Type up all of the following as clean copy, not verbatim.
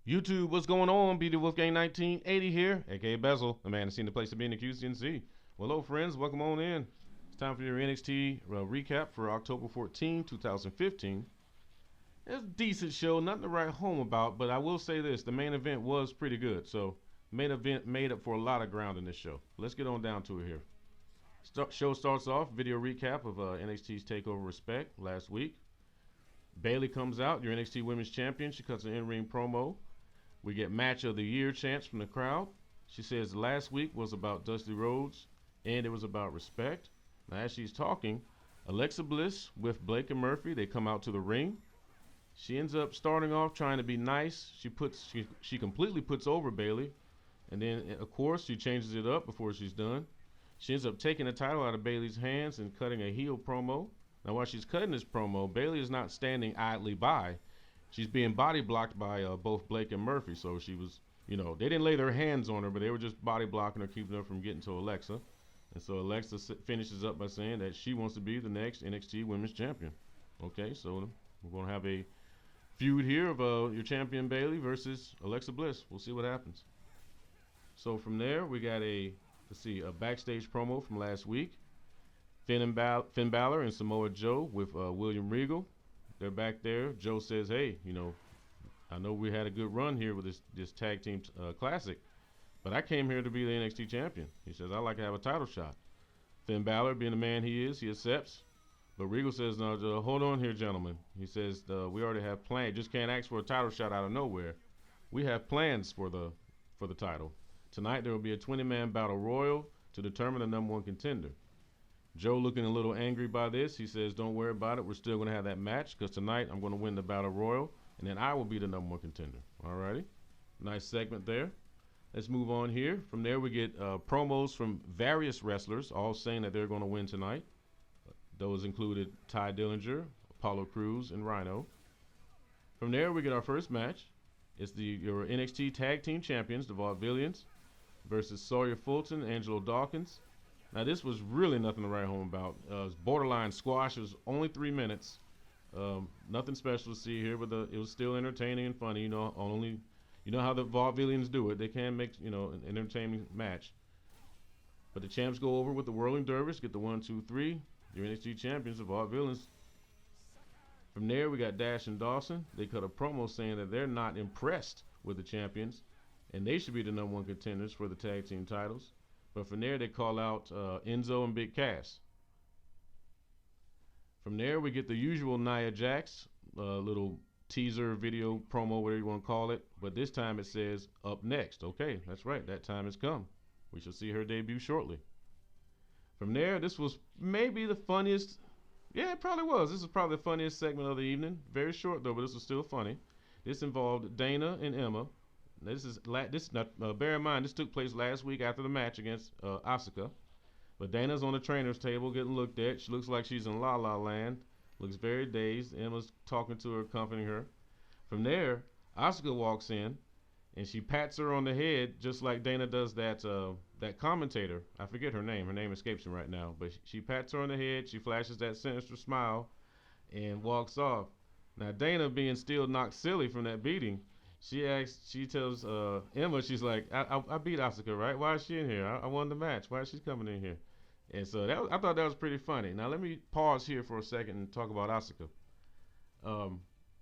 YouTube, what's going on? BD Wolfgang 1980 here, aka Bezell, the man that's seen the place to be in the QCNC. Well, hello, friends. Welcome on in. It's time for your NXT recap for October 14, 2015. It's a decent show, nothing to write home about, but I will say this: the main event was pretty good. So, main event made up for a lot of ground in this show. Let's get on down to it here. Show starts off video recap of NXT's Takeover Respect last week. Bayley comes out, your NXT Women's Champion. She cuts an in-ring promo. We get match of the year chants from the crowd. She says last week was about Dusty Rhodes and it was about respect. Now as she's talking, Alexa Bliss with Blake and Murphy, they come out to the ring. She ends up starting off trying to be nice. She completely puts over Bayley, and then of course she changes it up before she's done. She ends up taking the title out of Bayley's hands and cutting a heel promo. Now while she's cutting this promo, Bayley is not standing idly by. She's being body blocked by both Blake and Murphy. So she was, they didn't lay their hands on her, but they were just body blocking her, keeping her from getting to Alexa. And so Alexa finishes up by saying that she wants to be the next NXT Women's Champion. Okay, so we're going to have a feud here of your champion Bayley versus Alexa Bliss. We'll see what happens. So from there, we got a backstage promo from last week. Finn Balor and Samoa Joe with William Regal. They're back there. Joe says, hey, I know we had a good run here with this tag team classic, but I came here to be the NXT champion. He says, I'd like to have a title shot. Finn Balor, being the man he is, he accepts. But Regal says, no, hold on here, gentlemen. He says, we already have plans. Just can't ask for a title shot out of nowhere. We have plans for the title. Tonight there will be a 20-man battle royal to determine the number one contender. Joe looking a little angry by this. He says, don't worry about it. We're still going to have that match because tonight I'm going to win the Battle Royal, and then I will be the number one contender. All righty. Nice segment there. Let's move on here. From there, we get promos from various wrestlers, all saying that they're going to win tonight. Those included Ty Dillinger, Apollo Crews, and Rhino. From there, we get our first match. It's your NXT Tag Team Champions, the Vaudevillains, versus Sawyer Fulton, Angelo Dawkins. Now, this was really nothing to write home about. It was borderline squash. It was only 3 minutes. Nothing special to see here, but it was still entertaining and funny. You know how the Vaudevillains do it. They can make an entertaining match. But the champs go over with the Whirling Dervish, get the 1, 2, 3. Your NXT champions, the Vaudevillains. From there, we got Dash and Dawson. They cut a promo saying that they're not impressed with the champions, and they should be the number one contenders for the tag team titles. But from there, they call out Enzo and Big Cass. From there, we get the usual Nia Jax, little teaser video promo, whatever you want to call it. But this time it says, up next. Okay, that's right. That time has come. We shall see her debut shortly. From there, this was maybe the funniest. Yeah, it probably was. This was probably the funniest segment of the evening. Very short, though, but this was still funny. This involved Dana and Emma. Bear in mind, this took place last week after the match against Asuka. But Dana's on the trainer's table getting looked at. She looks like she's in La La Land. Looks very dazed. Emma's talking to her, comforting her. From there, Asuka walks in, and she pats her on the head just like Dana does that commentator. I forget her name. Her name escapes me right now. But she pats her on the head. She flashes that sinister smile and walks off. Now, Dana, being still knocked silly from that beating, she tells Emma, she's like, I beat Asuka, right? Why is she in here? I won the match. Why is she coming in here? And so I thought that was pretty funny. Now let me pause here for a second and talk about Asuka.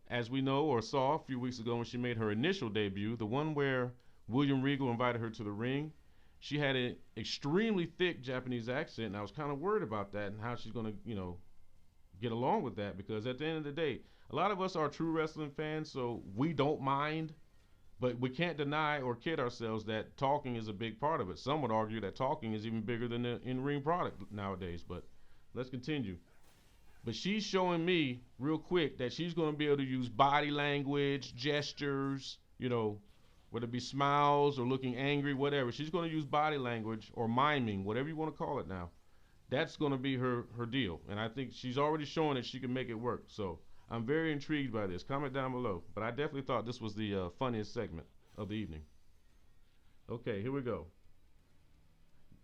As we know or saw a few weeks ago when she made her initial debut, the one where William Regal invited her to the ring, she had an extremely thick Japanese accent, and I was kind of worried about that and how she's going to, get along with that, because at the end of the day, a lot of us are true wrestling fans, so we don't mind, but we can't deny or kid ourselves that talking is a big part of it. Some would argue that talking is even bigger than the in-ring product nowadays, but let's continue. But she's showing me real quick that she's going to be able to use body language, gestures, whether it be smiles or looking angry, whatever. She's going to use body language or miming, whatever you want to call it now. That's going to be her deal. And I think she's already showing that she can make it work. So I'm very intrigued by this. Comment down below. But I definitely thought this was the funniest segment of the evening. Okay, here we go.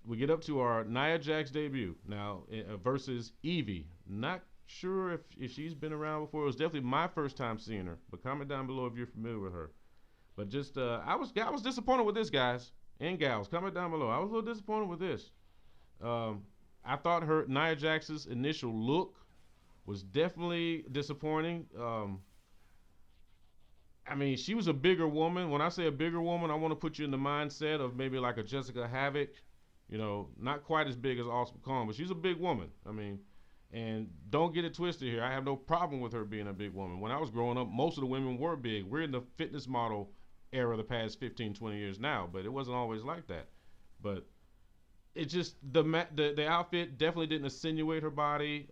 We get up to our Nia Jax debut now versus Evie. Not sure if she's been around before. It was definitely my first time seeing her. But comment down below if you're familiar with her. But just I was disappointed with this, guys and gals. Comment down below. I was a little disappointed with this. I thought her Nia Jax's initial look was definitely disappointing. I mean, she was a bigger woman. When I say a bigger woman, I want to put you in the mindset of maybe like a Jessica Havoc. You know, not quite as big as Awesome Kong, but she's a big woman. I mean, and don't get it twisted here. I have no problem with her being a big woman. When I was growing up, most of the women were big. We're in the fitness model era the past 15, 20 years now, but it wasn't always like that. But it just the outfit definitely didn't insinuate her body.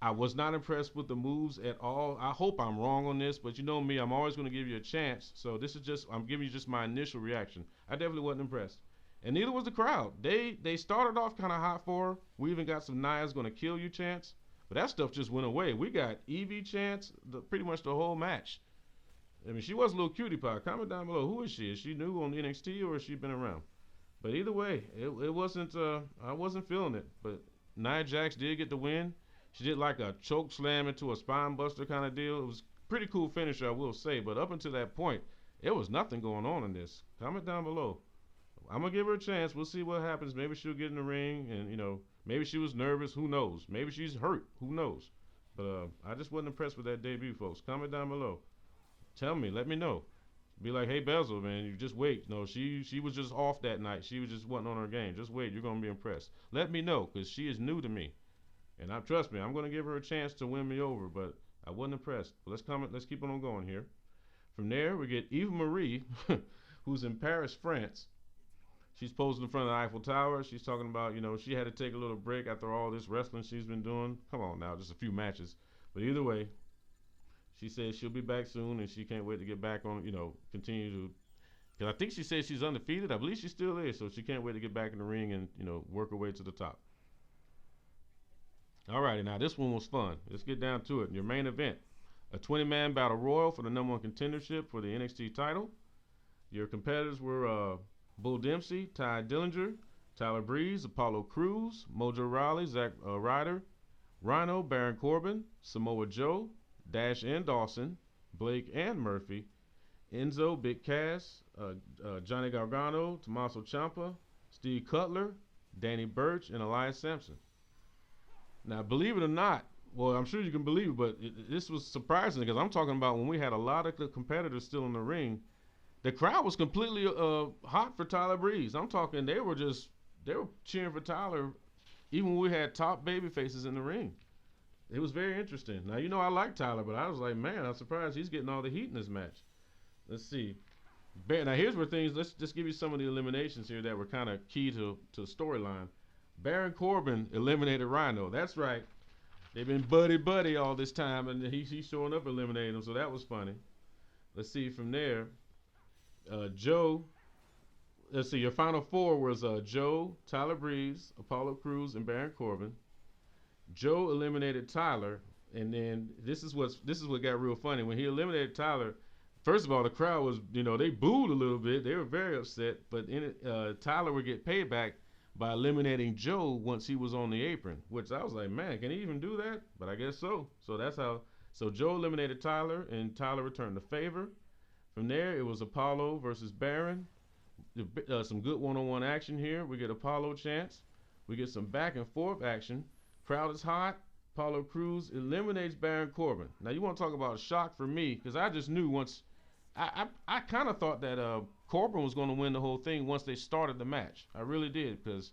I was not impressed with the moves at all. I hope I'm wrong on this, but you know me, I'm always going to give you a chance. So this is just, I'm giving you just my initial reaction. I definitely wasn't impressed. And neither was the crowd. They started off kind of hot for her. We even got some Nia's going to kill you chants. But that stuff just went away. We got Evie chants pretty much the whole match. I mean, she was a little cutie pie. Comment down below. Who is she? Is she new on NXT or has she been around? But either way, it wasn't, I wasn't feeling it. But Nia Jax did get the win. She did like a choke slam into a spine buster kind of deal. It was a pretty cool finisher, I will say. But up until that point, it was nothing going on in this. Comment down below. I'm going to give her a chance. We'll see what happens. Maybe she'll get in the ring and, you know, maybe she was nervous. Who knows? Maybe she's hurt. Who knows? But I just wasn't impressed with that debut, folks. Comment down below. Tell me. Let me know. Be like, hey, Bezell, man, you just wait. No, she was just off that night. She was just wasn't on her game. Just wait. You're going to be impressed. Let me know because she is new to me. And trust me, I'm going to give her a chance to win me over, but I wasn't impressed. But let's keep on going here. From there, we get Eva Marie, who's in Paris, France. She's posing in front of the Eiffel Tower. She's talking about, you know, she had to take a little break after all this wrestling she's been doing. Come on now, just a few matches. But either way, she says she'll be back soon, and she can't wait to get back on, you know, continue to. Because I think she says she's undefeated. I believe she still is, so she can't wait to get back in the ring and, you know, work her way to the top. All righty, now this one was fun. Let's get down to it. Your main event, a 20-man battle royal for the #1 contendership for the NXT title. Your competitors were Bull Dempsey, Ty Dillinger, Tyler Breeze, Apollo Crews, Mojo Rawley, Zack Ryder, Rhino, Baron Corbin, Samoa Joe, Dash and Dawson, Blake and Murphy, Enzo, Big Cass, Johnny Gargano, Tommaso Ciampa, Steve Cutler, Danny Burch, and Elias Sampson. Now, believe it or not, well, I'm sure you can believe it, but this was surprising because I'm talking about when we had a lot of the competitors still in the ring, the crowd was completely hot for Tyler Breeze. I'm talking they were cheering for Tyler even when we had top baby faces in the ring. It was very interesting. Now, you know I like Tyler, but I was like, man, I'm surprised he's getting all the heat in this match. Let's see. Now, here's where things, let's just give you some of the eliminations here that were kind of key to the storyline. Baron Corbin eliminated Rhino. That's right. They've been buddy all this time, and he's showing up eliminating them, so that was funny. Let's see from there. Joe. Let's see. Your final four was Joe, Tyler Breeze, Apollo Crews, and Baron Corbin. Joe eliminated Tyler, and then this is what got real funny. When he eliminated Tyler, first of all, the crowd was, you know, they booed a little bit. They were very upset, but Tyler would get paid back by eliminating Joe once he was on the apron, which I was like, man, can he even do that? But I guess so. So that's how. So Joe eliminated Tyler, and Tyler returned the favor. From there, it was Apollo versus Baron. Some good one-on-one action here. We get Apollo chance. We get some back and forth action. Crowd is hot. Apollo Crews eliminates Baron Corbin. Now you want to talk about a shock for me, because I just knew once. I kind of thought that Corbin was going to win the whole thing once they started the match. I really did, because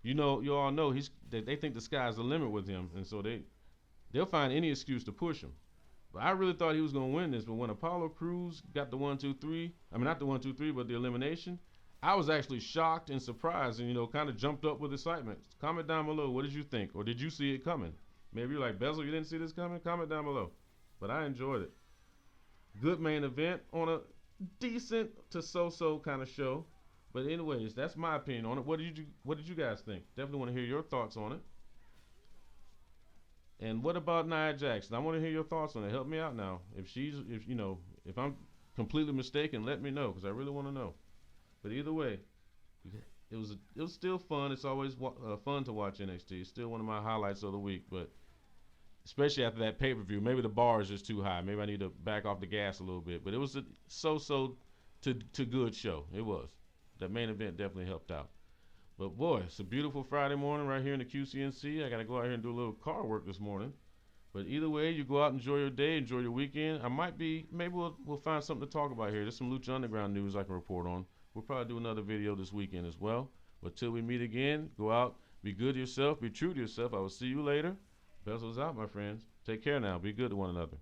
you all know they think the sky's the limit with him, and so they'll find any excuse to push him. But I really thought he was going to win this. But when Apollo Crews got the 1, 2, 3, I mean not the 1, 2, 3, but the elimination, I was actually shocked and surprised, and kind of jumped up with excitement. Comment down below, what did you think, or did you see it coming? Maybe you're like, Bezell, you didn't see this coming? Comment down below. But I enjoyed it. Good main event on a decent to so-so kind of show. But anyways, that's my opinion on it. What did you guys think? Definitely want to hear your thoughts on it. And what about Nia Jax? I want to hear your thoughts on it. Help me out now. If I'm completely mistaken, let me know, because I really want to know. But either way, it was still fun. It's always fun to watch NXT. It's still one of my highlights of the week. But especially after that pay-per-view. Maybe the bar is just too high. Maybe I need to back off the gas a little bit. But it was a so-so to good show. It was. That main event definitely helped out. But boy, it's a beautiful Friday morning right here in the QCNC. I got to go out here and do a little car work this morning. But either way, you go out, enjoy your day, enjoy your weekend. Maybe we'll find something to talk about here. There's some Lucha Underground news I can report on. We'll probably do another video this weekend as well. But till we meet again, go out, be good to yourself, be true to yourself. I will see you later. Bezell's out, my friends. Take care now. Be good to one another.